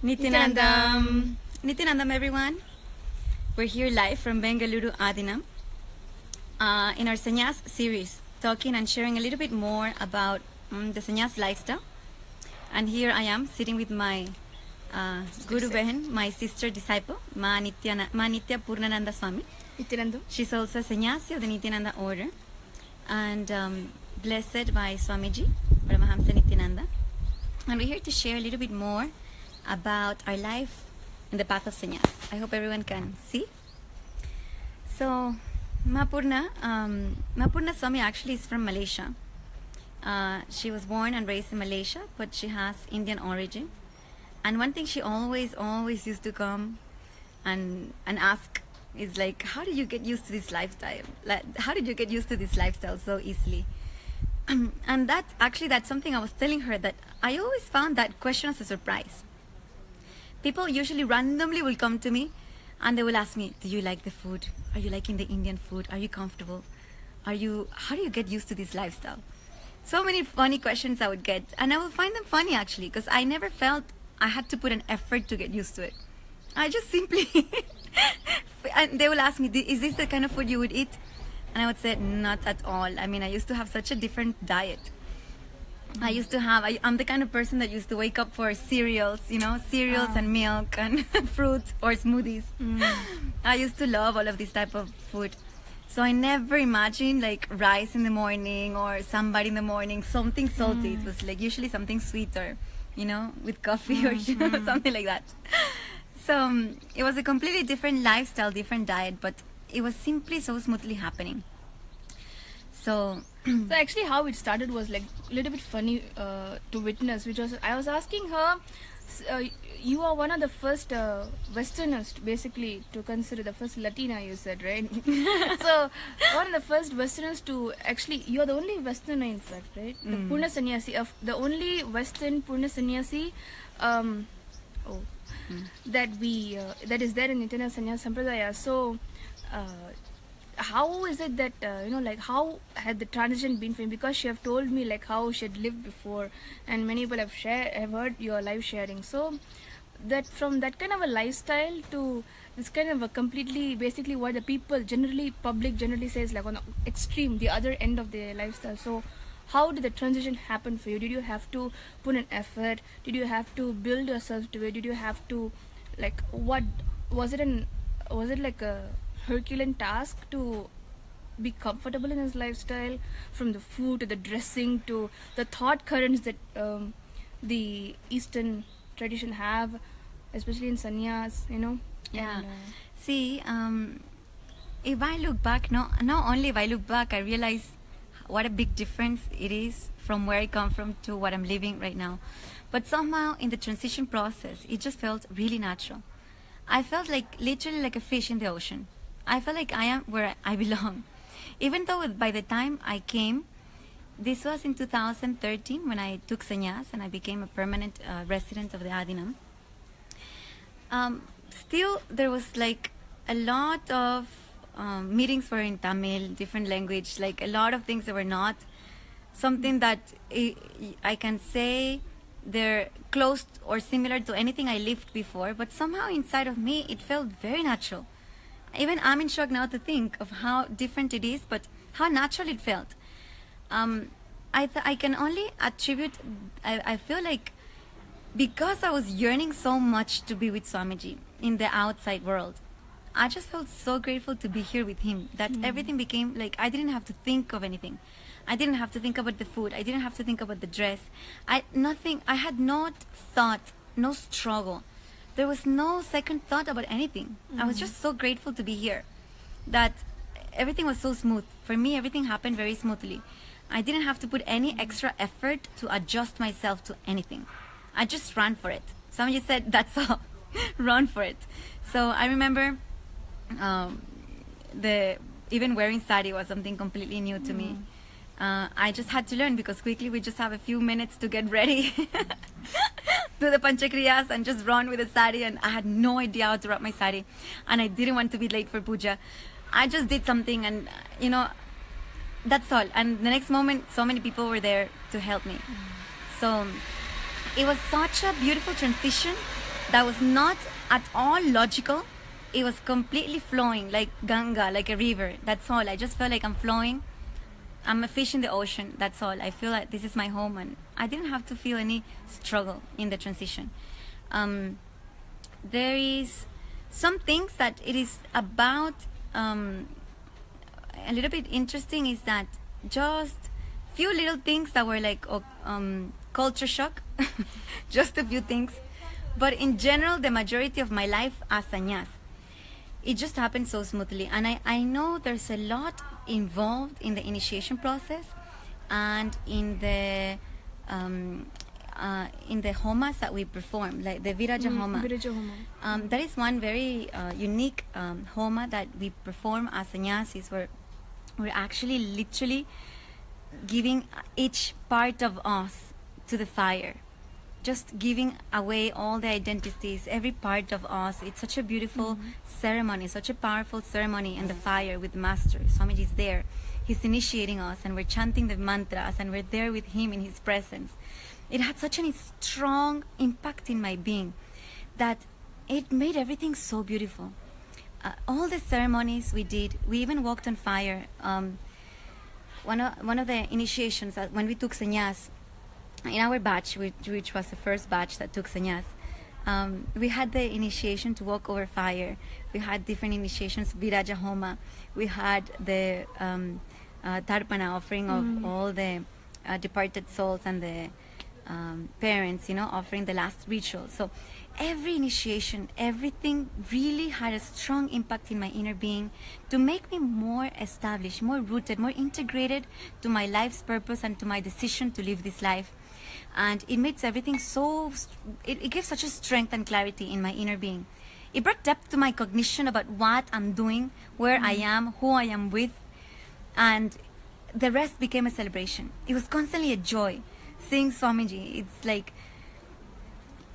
Nithyanandam. Nithyanandam, everyone. We're here live from Bengaluru, Adinam, in our Sannyas Series, talking and sharing a little bit more about the Sannyas lifestyle. And here I am, sitting with my Guru Behan, my sister disciple, Ma Nithya Purnananda Swami. Nithyanandam. She's also a sannyasi of the Nithyananda order, and blessed by Swamiji, Paramahamsa Nithyananda. And we're here to share a little bit more about our life in the path of sannyas. I hope everyone can see. So, Mahapurna Swami actually is from Malaysia. She was born and raised in Malaysia, but she has Indian origin. And one thing she always used to come and ask is like, how did you get used to this lifestyle? Like, how did you get used to this lifestyle so easily? And that's something I was telling her, that I always found that question as a surprise. People usually randomly will come to me and they will ask me, do you like the food? Are you liking the Indian food? Are you comfortable? How do you get used to this lifestyle? So many funny questions I would get, and I will find them funny actually, because I never felt I had to put an effort to get used to it. I just simply and they will ask me, is this the kind of food you would eat? And I would say, not at all. I mean, I used to have such a different diet. I'm the kind of person that used to wake up for cereals, and milk and fruit or smoothies. I used to love all of this type of food. So I never imagined like rice in the morning or sambar in the morning, something salty. It was like usually something sweeter, with coffee or something like that. So it was a completely different lifestyle, different diet, but it was simply so smoothly happening. So actually how it started was like a little bit funny to witness, which was, I was asking her, you are one of the first Westerners basically to consider, the first Latina you said, right? So one of the first Westerners to actually, you are the only Westerner in fact, right? The Purna Sannyasi, the only Western Purna Sannyasi that is there in Nithyananda Sannyas Sampradaya. So how is it that how had the transition been for him? Because she have told me like how she had lived before, and many people have heard your live sharing. So that from that kind of a lifestyle to this kind of a completely, basically what the people public generally says, like on the extreme, the other end of their lifestyle. So how did the transition happen for you? Did you have to put an effort? Did you have to build yourself to it? Did you have to, like, what was it like a Herculean task to be comfortable in his lifestyle, from the food to the dressing to the thought currents that the Eastern tradition have, especially in sannyas, Yeah. And, See, if I look back, not only if I look back, I realize what a big difference it is from where I come from to what I'm living right now. But somehow in the transition process, it just felt really natural. I felt literally like a fish in the ocean. I felt like I am where I belong. Even though by the time I came, this was in 2013 when I took sannyas and I became a permanent resident of the Adinam. Still, there was like a lot of meetings were in Tamil, different language, like a lot of things that were not something that I can say they're close or similar to anything I lived before, but somehow inside of me it felt very natural. Even I'm in shock now to think of how different it is, but how natural it felt. I can only attribute, I feel like, because I was yearning so much to be with Swamiji in the outside world, I just felt so grateful to be here with him, that everything became like I didn't have to think of anything. I didn't have to think about the food. I didn't have to think about the dress. I had no thought, no struggle. There was no second thought about anything. I was just so grateful to be here, that everything was so smooth. For me, everything happened very smoothly. I didn't have to put any extra effort to adjust myself to anything. I just ran for it. Somebody said, that's all. Run for it. So I remember even wearing sari was something completely new to me. I just had to learn, because quickly we just have a few minutes to get ready, do the panchakriyas and just run with the sari, and I had no idea how to wrap my sari, and I didn't want to be late for puja. I just did something, and that's all. And the next moment, so many people were there to help me. So it was such a beautiful transition that was not at all logical. It was completely flowing like Ganga, like a river. That's all. I just felt like I'm flowing. I'm a fish in the ocean. That's all. I feel like this is my home, and I didn't have to feel any struggle in the transition. There is some things that it is about a little bit interesting is that just few little things that were like culture shock, just a few things. But in general, the majority of my life as sannyas, it just happened so smoothly. And I know there's a lot involved in the initiation process and in the homas that we perform, like the Viraja Homa. Viraja Homa. That is one very unique homa that we perform as sannyasis, where we're actually literally giving each part of us to the fire. Just giving away all the identities, every part of us. It's such a beautiful ceremony, such a powerful ceremony in the fire with the Master. Swamiji is there. He's initiating us, and we're chanting the mantras, and we're there with him in his presence. It had such a strong impact in my being that it made everything so beautiful. All the ceremonies we did, we even walked on fire. One of the initiations, when we took sannyas, in our batch, which was the first batch that took sannyas, we had the initiation to walk over fire. We had different initiations, Viraja Homa. We had the Tarpana, offering of all the departed souls and the parents, offering the last ritual. So every initiation, everything really had a strong impact in my inner being to make me more established, more rooted, more integrated to my life's purpose and to my decision to live this life. And it makes everything so, it gives such a strength and clarity in my inner being. It brought depth to my cognition about what I'm doing, where I am, who I am with, and the rest became a celebration. It was constantly a joy seeing Swamiji. It's like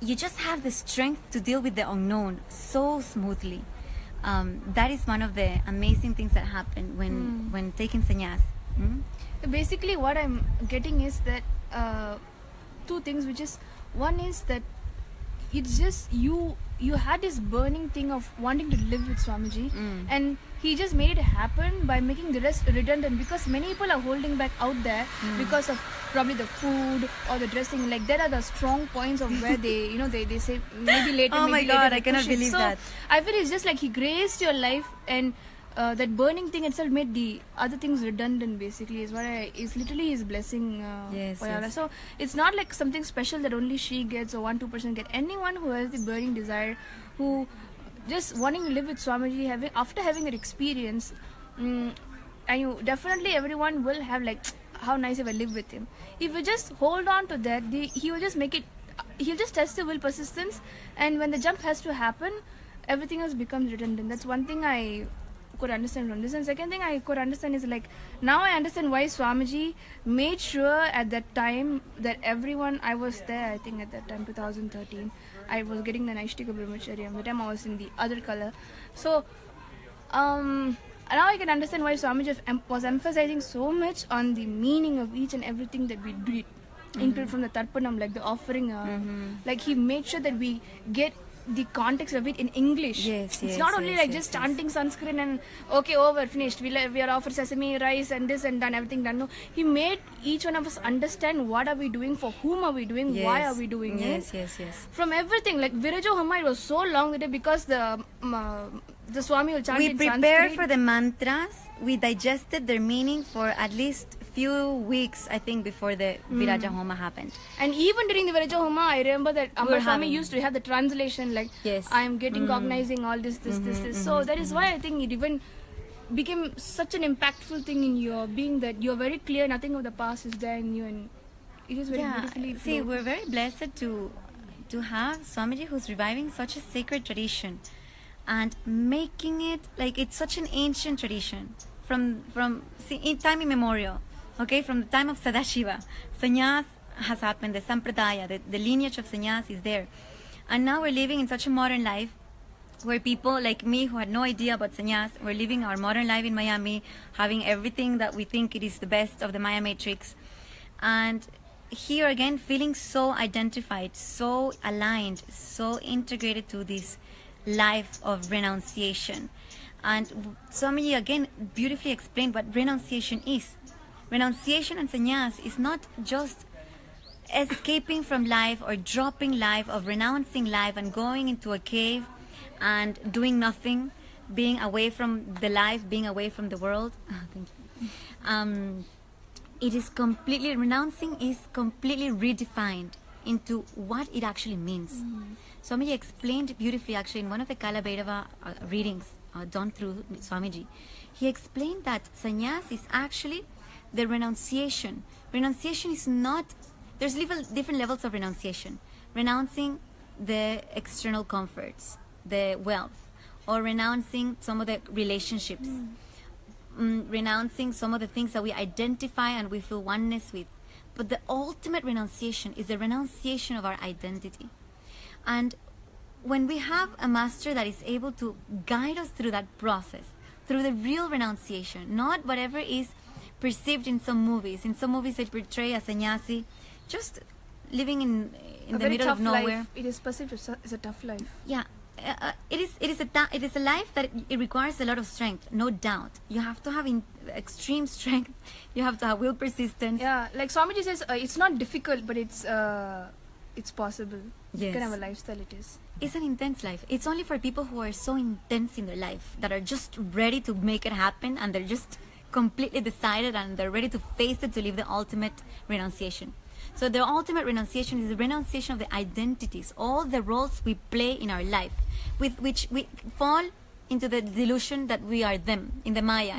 you just have the strength to deal with the unknown so smoothly. That is one of the amazing things that happen when taking sannyas. Basically, what I'm getting is that two things, which is, one is that it's just you had this burning thing of wanting to live with Swamiji, and he just made it happen by making the rest redundant, because many people are holding back out there because of probably the food or the dressing. Like, there are the strong points of where they they say maybe later. Oh my maybe God, later I cannot believe so that. I feel it's just like he graced your life, and that burning thing itself made the other things redundant, basically, is what is literally his blessing. Yes. So it's not like something special that only she gets or 1-2% get. Anyone who has the burning desire, who just wanting to live with Swamiji, after having that experience, and you definitely, everyone will have like, how nice if I live with him. If you just hold on to that, he will just make it, he'll just test the will persistence, and when the jump has to happen, everything else becomes redundant. That's one thing I could understand from this. And second thing I could understand is, like, now I understand why Swamiji made sure at that time that everyone, I was there, I think at that time 2013, I was getting the Naishtika Brahmacharya. At the time I was in the other color. So now I can understand why Swamiji was emphasizing so much on the meaning of each and everything that we did, including from the Tarpanam, like the offering. Like, he made sure that we get the context of it in English. It's not only just chanting Sanskrit and okay, over, finished, we are offered sesame rice and this and done, everything done. No, he made each one of us understand what are we doing, for whom are we doing, why are we doing it. From everything, like Viraja Homa, it was so long that because the Swami will chant in Sanskrit. We prepared for the mantras, we digested their meaning for at least few weeks, I think, before the Viraja Homa happened. And even during the Viraja Homa, I remember that Amba Swami used to have the translation, like, I am getting cognizing all this. So that is why I think it even became such an impactful thing in your being, that you're very clear, nothing of the past is there in you, and it is very beautifully. See, we're very blessed to have Swamiji who's reviving such a sacred tradition and making it like it's such an ancient tradition from in time immemorial. Okay, from the time of Sadashiva, sannyas has happened, the sampradaya, the lineage of sannyas is there. And now we're living in such a modern life where people like me who had no idea about sannyas, we're living our modern life in Miami, having everything that we think it is the best of the Maya Matrix. And here again feeling so identified, so aligned, so integrated to this life of renunciation. And Swamiji again beautifully explained what renunciation is. Renunciation and sannyas is not just escaping from life or dropping life, of renouncing life and going into a cave and doing nothing, being away from the life, being away from the world. Thank you. It is completely, renouncing is completely redefined into what it actually means. Swamiji explained beautifully actually in one of the Kala Bhairava readings done through Swamiji. He explained that sannyas is actually the renunciation. Renunciation is not, there's different levels of renunciation. Renouncing the external comforts, the wealth, or renouncing some of the relationships. Renouncing some of the things that we identify and we feel oneness with. But the ultimate renunciation is the renunciation of our identity. And when we have a master that is able to guide us through that process, through the real renunciation, not whatever is perceived in some movies. In some movies they portray a sannyasi just living in the middle of nowhere. Life. It is perceived as a tough life. Yeah. It is a life that it requires a lot of strength, no doubt. You have to have extreme strength. You have to have will, persistence. Yeah, like Swamiji says, it's not difficult, but it's possible. Yes. Kind of a lifestyle it is. It's an intense life. It's only for people who are so intense in their life, that are just ready to make it happen, and they're just completely decided and they're ready to face it, to live the ultimate renunciation. So the ultimate renunciation is the renunciation of the identities, all the roles we play in our life, with which we fall into the delusion that we are them, in the Maya,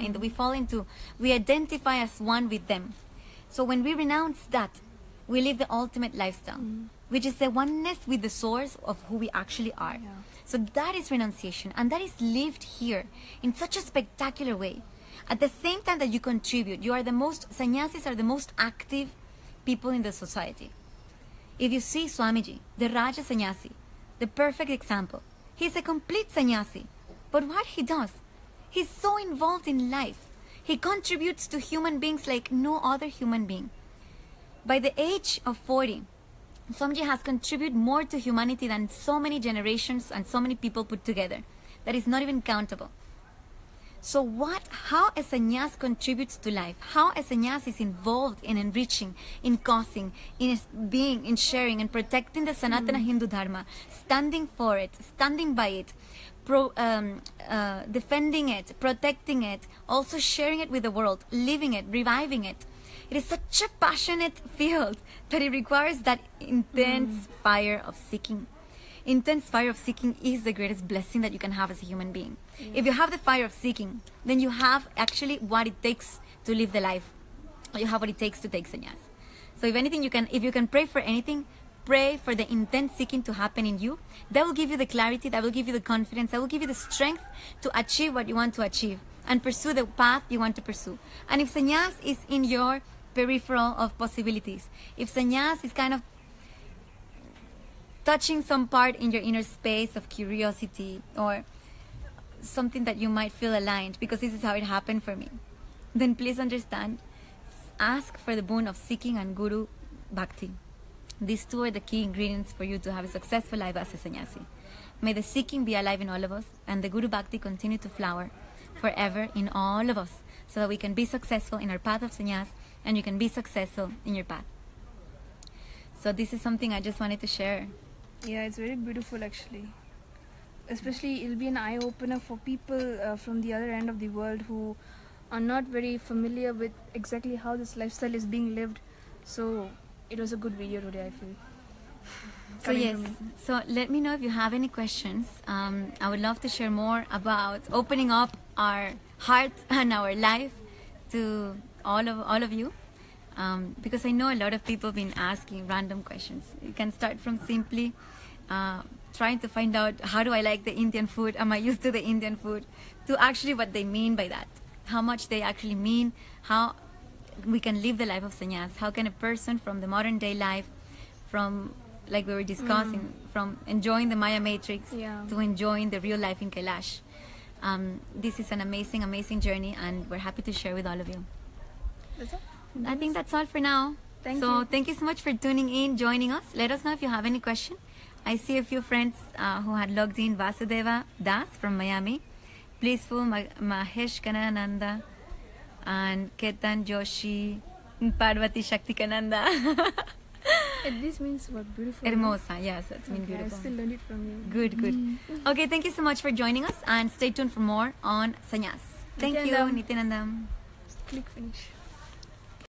we identify as one with them. So when we renounce that, we live the ultimate lifestyle, which is the oneness with the source of who we actually are. Yeah. So that is renunciation, and that is lived here in such a spectacular way. At the same time that you contribute, sannyasis are the most active people in the society. If you see Swamiji, the Raja Sannyasi, the perfect example, he's a complete sannyasi. But what he does, he's so involved in life. He contributes to human beings like no other human being. By the age of 40, Swamiji has contributed more to humanity than so many generations and so many people put together. That is not even countable. So how a sannyas contributes to life, how a sannyas is involved in enriching, in causing, in being, in sharing, and protecting the Sanatana Hindu Dharma, standing for it, standing by it, defending it, protecting it, also sharing it with the world, living it, reviving it. It is such a passionate field that it requires that intense fire of seeking. Intense fire of seeking is the greatest blessing that you can have as a human being. Yeah. If you have the fire of seeking, then you have actually what it takes to live the life. You have what it takes to take sannyas. So if anything, if you can pray for anything, pray for the intense seeking to happen in you. That will give you the clarity, that will give you the confidence, that will give you the strength to achieve what you want to achieve and pursue the path you want to pursue. And if sannyas is in your peripheral of possibilities, if sannyas is kind of touching some part in your inner space of curiosity or something that you might feel aligned, because this is how it happened for me, then please understand, ask for the boon of seeking and Guru Bhakti. These two are the key ingredients for you to have a successful life as a sannyasi. May the seeking be alive in all of us, and the Guru Bhakti continue to flower forever in all of us, so that we can be successful in our path of sannyas, and you can be successful in your path. So this is something I just wanted to share. Yeah, it's very beautiful actually. Especially it'll be an eye-opener for people from the other end of the world who are not very familiar with exactly how this lifestyle is being lived. So it was a good video today, I feel. So yes, so let me know if you have any questions. I would love to share more about opening up our heart and our life to all of you. Because I know a lot of people have been asking random questions. You can start from simply trying to find out, how do I like the Indian food? Am I used to the Indian food? To actually what they mean by that. How much they actually mean. How we can live the life of sannyas. How can a person from the modern day life, from, like we were discussing, from enjoying the Maya matrix to enjoying the real life in Kailash. This is an amazing, amazing journey, and we're happy to share with all of you. That's all? I think that's all for now. Thank So you. thank you so much for tuning in, joining us. Let us know if you have any question. I see a few friends who had logged in. Vasudeva Das from Miami, Blissful Mahesh Kanananda, and Ketan Joshi, Parvati Shakti Kananda. This means what? Beautiful. Hermosa, yes, that's mean Okay, I beautiful. still learned it from you. Good, good. Okay, thank you so much for joining us, and stay tuned for more on Sannyas. Thank you, Nithyanandam. Nithyanandam. Click finish.